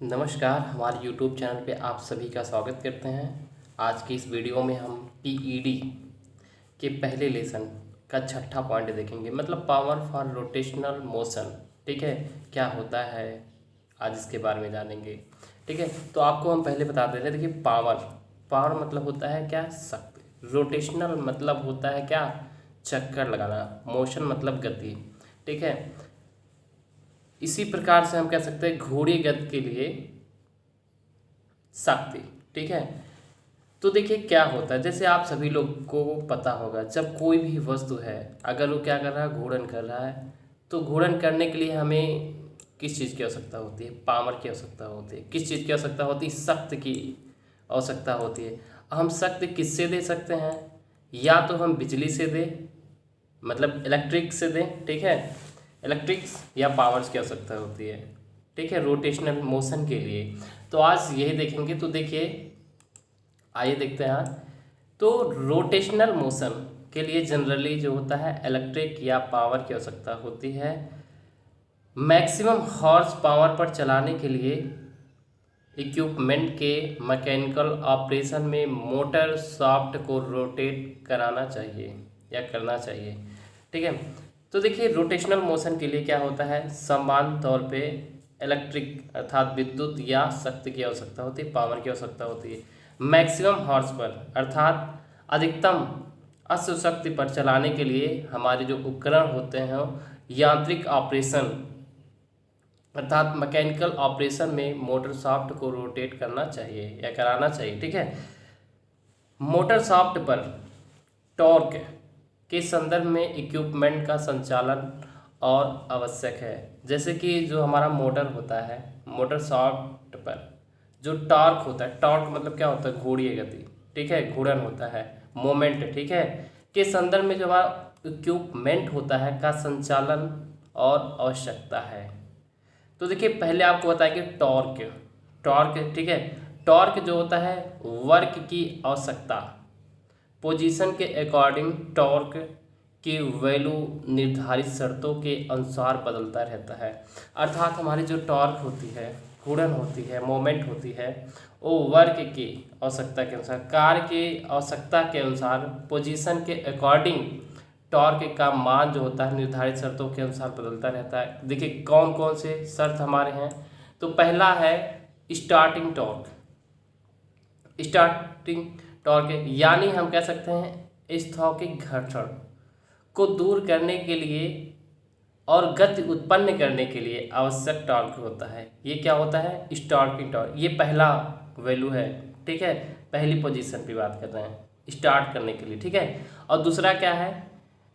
नमस्कार, हमारे YouTube channel पे आप सभी का स्वागत करते हैं। आज की इस वीडियो में हम टीईडी के पहले लेसन का छठा पॉइंट देखेंगे, मतलब पावर फॉर रोटेशनल मोशन। ठीक है, क्या होता है आज इसके बारे में जानेंगे। ठीक है, तो आपको हम पहले बता देते हैं। देखिए, पावर मतलब होता है क्या, शक्ति। रोटेशनल मतलब होता है क्या, चक्कर लगाना। मोशन मतलब गति। ठीक है, इसी प्रकार से हम कह सकते हैं घोड़े गति के लिए शक्ति। ठीक है, तो देखिए क्या होता है, जैसे आप सभी लोग को पता होगा, जब कोई भी वस्तु है अगर वो क्या कर रहा है, घूर्णन कर रहा है, तो घूर्णन करने के लिए हमें किस चीज़ की आवश्यकता होती है, पावर की आवश्यकता होती है। किस चीज़ की आवश्यकता होती है, शक्ति की आवश्यकता होती है। हम शक्ति किससे दे सकते हैं, या तो हम बिजली से दें, मतलब इलेक्ट्रिक से दें। ठीक है, इलेक्ट्रिक्स या पावर्स की आवश्यकता होती है। ठीक है, रोटेशनल मोशन के लिए। तो आज यही देखेंगे। तो देखिए, आइए देखते हैं आज। तो रोटेशनल मोशन के लिए जनरली जो होता है इलेक्ट्रिक या पावर की आवश्यकता होती है। मैक्सिमम हॉर्स पावर पर चलाने के लिए इक्विपमेंट के मैकेनिकल ऑपरेशन में मोटर शाफ्ट को रोटेट कराना चाहिए या करना चाहिए। ठीक है, तो देखिए रोटेशनल मोशन के लिए क्या होता है, समान तौर पे इलेक्ट्रिक अर्थात विद्युत या शक्ति की आवश्यकता होती है, पावर की आवश्यकता होती है। मैक्सिमम हॉर्स पर अर्थात अधिकतम अश्व शक्ति पर चलाने के लिए हमारे जो उपकरण होते हैं यांत्रिक ऑपरेशन अर्थात मैकेनिकल ऑपरेशन में मोटर शाफ्ट को रोटेट करना चाहिए या कराना चाहिए। ठीक है, मोटर शाफ्ट पर टॉर्क के संदर्भ में इक्विपमेंट का संचालन और आवश्यक है। जैसे कि जो हमारा मोटर होता है, मोटर शाफ्ट पर जो टॉर्क होता है, टॉर्क मतलब क्या होता है, घूर्णीय गति। ठीक है, घूर्णन होता है, मोमेंट। ठीक है, के संदर्भ में जो हमारा इक्विपमेंट होता है का संचालन और आवश्यकता है। तो देखिए पहले आपको बताएंगे टॉर्क। टॉर्क, ठीक है, टॉर्क जो होता है वर्क की आवश्यकता, पोजीशन के अकॉर्डिंग टॉर्क की वैल्यू निर्धारित शर्तों के अनुसार बदलता रहता है। अर्थात हमारी जो टॉर्क होती है, घूर्णन होती है, मोमेंट होती है, वो वर्क की आवश्यकता के अनुसार, कार्य की आवश्यकता के अनुसार, पोजीशन के अकॉर्डिंग टॉर्क का मान जो होता है निर्धारित शर्तों के अनुसार बदलता रहता है। देखिए कौन कौन से शर्त हमारे हैं। तो पहला है स्टार्टिंग टॉर्क। स्टार्टिंग टॉर्क यानी हम कह सकते हैं स्थैतिक घर्षण को दूर करने के लिए और गति उत्पन्न करने के लिए आवश्यक टॉर्क होता है। ये क्या होता है, स्टार्टिंग टॉर्क। ये पहला वैल्यू है। ठीक है, पहली पोजीशन की बात कर रहे हैं स्टार्ट करने के लिए। ठीक है, और दूसरा क्या है,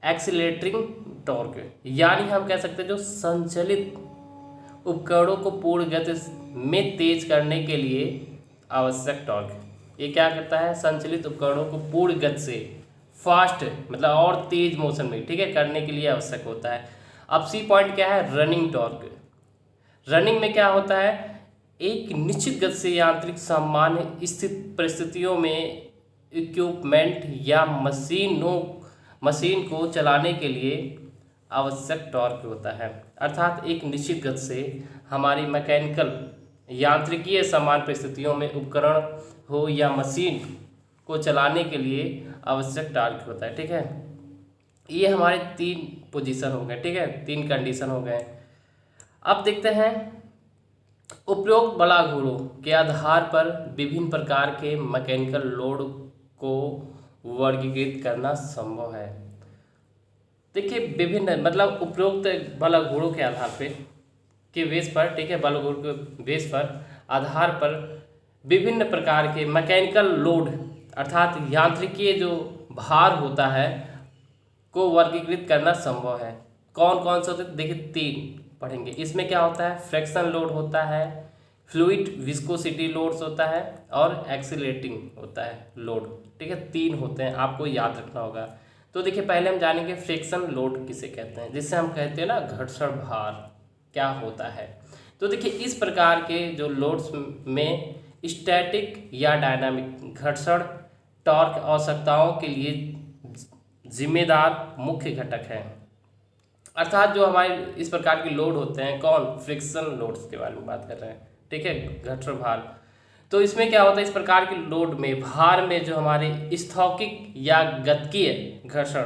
एक्सीलरेटिंग टॉर्क, यानी हम कह सकते हैं जो संचालित उपकरणों को पूर्ण गति में तेज करने के लिए आवश्यक टॉर्क। ये क्या करता है, संचालित उपकरणों को पूर्ण गति से फास्ट मतलब और तेज मोशन में, ठीक है, करने के लिए आवश्यक होता है। अब सी पॉइंट क्या है, रनिंग टॉर्क। रनिंग में क्या होता है, एक निश्चित गति से यांत्रिक सामान्य स्थित परिस्थितियों में इक्विपमेंट या मशीन को चलाने के लिए आवश्यक टॉर्क होता है। अर्थात एक निश्चित गति से हमारी मैकेनिकल यांत्रिकीय समान परिस्थितियों में उपकरण हो या मशीन को चलाने के लिए आवश्यक टॉर्क होता है। ठीक है, ये हमारे तीन पोजीशन हो गए। ठीक है, तीन कंडीशन हो गए। अब देखते हैं उपरोक्त बड़ा घोड़ों के आधार पर विभिन्न प्रकार के मैकेनिकल लोड को वर्गीकृत करना संभव है। देखिए विभिन्न मतलब उपरोक्त बल घोड़ों के आधार पे के बेस पर, ठीक है, बल घोड़ के बेस पर आधार पर विभिन्न प्रकार के मैकेनिकल लोड अर्थात यांत्रिकीय जो भार होता है को वर्गीकृत करना संभव है। कौन कौन से होते हैं, देखिए तीन पढ़ेंगे। इसमें क्या होता है, फ्रिक्शन लोड होता है, फ्लूइड विस्कोसिटी लोड्स होता है और एक्सीलरेटिंग होता है लोड। ठीक है, तीन होते हैं, आपको याद रखना होगा। तो देखिए पहले हम जानेंगे फ्रिक्शन लोड किसे कहते हैं, जिससे हम कहते हैं ना घर्षण भार क्या होता है। तो देखिए इस प्रकार के जो लोड्स में स्टैटिक या डायनामिक घर्षण टॉर्क आवश्यकताओं के लिए जिम्मेदार मुख्य घटक है। अर्थात जो हमारे इस प्रकार के लोड होते हैं, कौन, फ्रिक्शन लोड्स के बारे में बात कर रहे हैं। ठीक है, घर्षण भार। तो इसमें क्या होता है, इस प्रकार के लोड में भार में जो हमारे स्थौतिक या गतिकीय घर्षण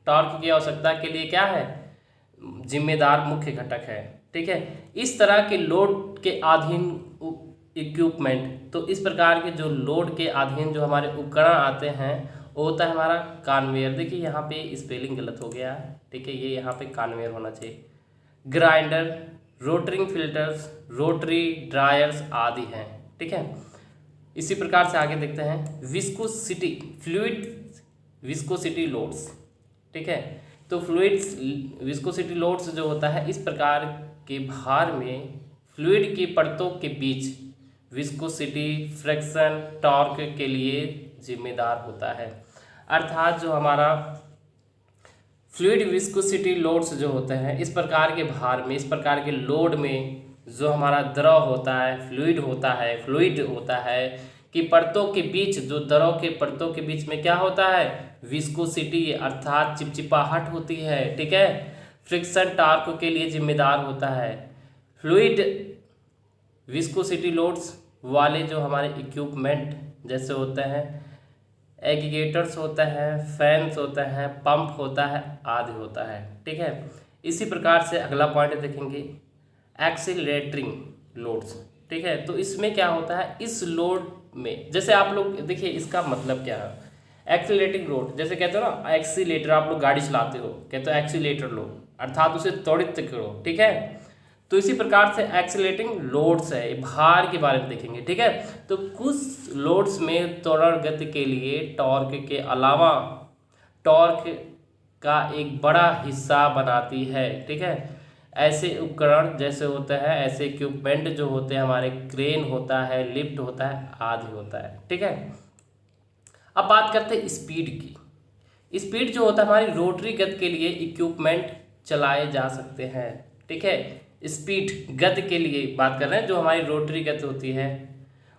टॉर्क की आवश्यकता के लिए क्या है, जिम्मेदार मुख्य घटक है। ठीक है, इस तरह के लोड के अधीन इक्विपमेंट, तो इस प्रकार के जो लोड के अधीन जो हमारे उपकरण आते हैं वो होता है हमारा कन्वेयर। देखिए यहाँ पे स्पेलिंग गलत हो गया है, ठीक है, ये यहाँ पे कन्वेयर होना चाहिए। ग्राइंडर, रोटरिंग फिल्टर्स, रोटरी ड्रायर्स आदि हैं। ठीक है, इसी प्रकार से आगे देखते हैं विस्कोसिटी, फ्लूइड विस्कोसिटी लोड्स। ठीक है, तो फ्लूइड्स विस्कोसिटी लोड्स जो होता है, इस प्रकार के भार में फ्लूइड की परतों के बीच विस्कोसिटी, फ्रिक्शन, टॉर्क के लिए जिम्मेदार होता है। अर्थात जो हमारा फ्लूइड विस्कोसिटी लोड्स जो होते हैं, इस प्रकार के भार में, इस प्रकार के लोड में जो हमारा द्रव होता है, फ्लूइड होता है कि परतों के बीच, जो द्रव के परतों के बीच में क्या होता है, विस्कोसिटी अर्थात चिपचिपाहट होती है। ठीक है, फ्रिक्शन टॉर्क के लिए जिम्मेदार होता है। फ्लूइड विस्कोसिटी लोड्स वाले जो हमारे इक्विपमेंट जैसे होते हैं, एग्रीगेटर्स होता है, फैंस होता है, पंप होता है आदि होता है। ठीक है, इसी प्रकार से अगला पॉइंट देखेंगे एक्सीलरेटिंग लोड्स। ठीक है, तो इसमें क्या होता है, इस लोड में जैसे आप लोग देखिए इसका मतलब क्या है, एक्सीलरेटिंग लोड जैसे कहते हो ना, एक्सीलेटर, आप लोग गाड़ी चलाते हो कहते हो एक्सीलेटर लो, अर्थात उसे त्वरित करो। ठीक है, तो इसी प्रकार से एक्सीलरेटिंग लोड्स है, भार के बारे में देखेंगे। ठीक है, तो कुछ लोड्स में त्वरण गति के लिए टॉर्क के अलावा टॉर्क का एक बड़ा हिस्सा बनाती है। ठीक है, ऐसे उपकरण जैसे होते हैं, ऐसे इक्विपमेंट जो होते हैं हमारे, क्रेन होता है, लिफ्ट होता है आदि होता है। ठीक है, अब बात करते हैं स्पीड की। स्पीड जो होता है हमारी रोटरी गति के लिए इक्विपमेंट चलाए जा सकते हैं। ठीक है, स्पीड गति के लिए बात कर रहे हैं, जो हमारी रोटरी गति होती है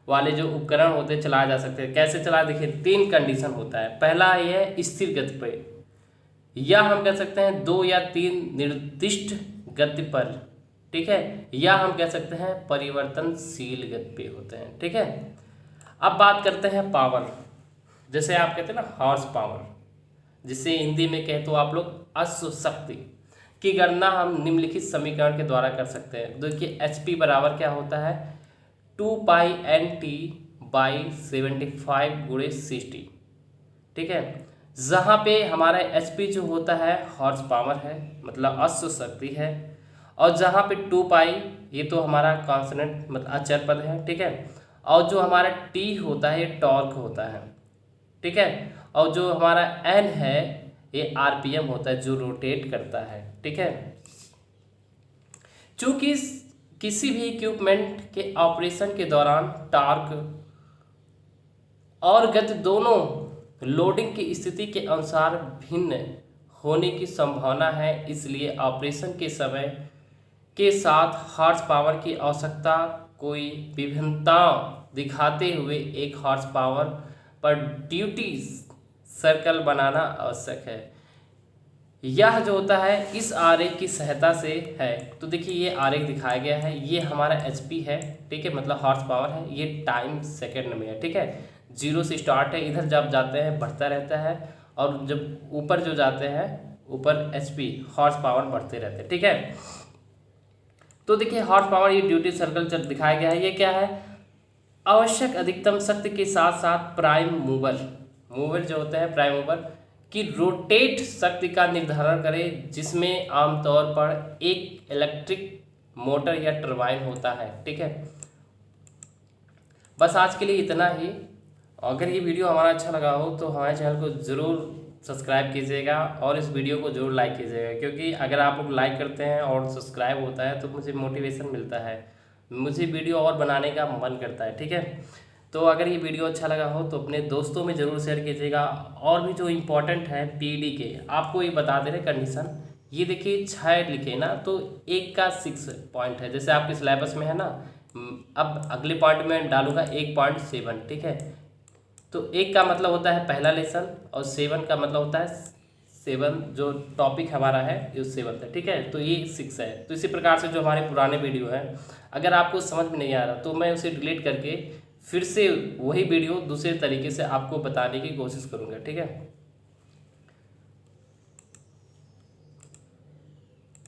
वाले जो उपकरण होते हैं चलाए जा सकते हैं। कैसे चलाए, देखिए 3 कंडीशन होता है। पहला ये है स्थिर गति पे, या हम कह सकते हैं 2 या 3 निर्दिष्ट गति पर। ठीक है, या हम कह सकते हैं परिवर्तनशील गति पे होते हैं। ठीक है, अब बात करते हैं पावर, जैसे आप कहते हैं ना हॉर्स पावर, जिसे हिंदी में कहे तो आप लोग अश्व शक्ति की गणना हम निम्नलिखित समीकरण के द्वारा कर सकते हैं। देखिए HP बराबर क्या होता है, 2πNT/75 × 60। ठीक है, जहाँ पे हमारा HP जो होता है हॉर्स पावर है, मतलब अश्व शक्ति है, और जहाँ पे 2π ये तो हमारा कॉन्स्टेंट मतलब अचर पद है। ठीक है, और जो हमारा T होता है ये टॉर्क होता है। ठीक है, और जो हमारा N है ये RPM होता है, जो रोटेट करता है। ठीक है, चूंकि किसी भी इक्विपमेंट के ऑपरेशन के दौरान टॉर्क और गति दोनों लोडिंग की स्थिति के अनुसार भिन्न होने की संभावना है, इसलिए ऑपरेशन के समय के साथ हॉर्स पावर की आवश्यकता कोई विभिन्नता दिखाते हुए एक हॉर्स पावर पर ड्यूटी सर्कल बनाना आवश्यक है। यह जो होता है इस आरेख की सहायता से है। तो देखिए ये आरेख दिखाया गया है, ये हमारा HP है। ठीक है, मतलब हॉर्स पावर है, ये टाइम सेकंड में है। ठीक है, 0 से स्टार्ट है, इधर जब जाते हैं बढ़ता रहता है, और जब ऊपर जो जाते हैं ऊपर HP हॉर्स पावर बढ़ते रहते हैं। ठीक है, तो देखिए हॉर्स पावर ये ड्यूटी सर्कल दिखाया गया है। ये क्या है, आवश्यक अधिकतम शक्ति के साथ साथ प्राइम मूवर जो होता है, प्राइम मूवर की रोटेट शक्ति का निर्धारण करें, जिसमें आमतौर पर एक इलेक्ट्रिक मोटर या टरबाइन होता है। ठीक है, बस आज के लिए इतना ही। अगर ये वीडियो हमारा अच्छा लगा हो तो हमारे चैनल को ज़रूर सब्सक्राइब कीजिएगा और इस वीडियो को ज़रूर लाइक कीजिएगा, क्योंकि अगर आप लोग लाइक करते हैं और सब्सक्राइब होता है तो मुझे मोटिवेशन मिलता है, मुझे वीडियो और बनाने का मन करता है। ठीक है, तो अगर ये वीडियो अच्छा लगा हो तो अपने दोस्तों में ज़रूर शेयर कीजिएगा। और भी जो इम्पोर्टेंट है PD के, आपको ये बता दे रहे कंडीशन, ये देखिए 6 लिखे ना, तो 1 का 6 पॉइंट है, जैसे आपके सिलेबस में है ना। अब अगले पॉइंट में डालूंगा 1.7। ठीक है, तो 1 का मतलब होता है पहला लेसन और 7 का मतलब होता है सेवन जो टॉपिक हमारा है ये 7 है, ठीक है। तो ये 6 है। तो इसी प्रकार से जो हमारे पुराने वीडियो हैं, अगर आपको समझ में नहीं आ रहा तो मैं उसे डिलीट करके फिर से वही वीडियो दूसरे तरीके से आपको बताने की कोशिश करूँगा, ठीक है।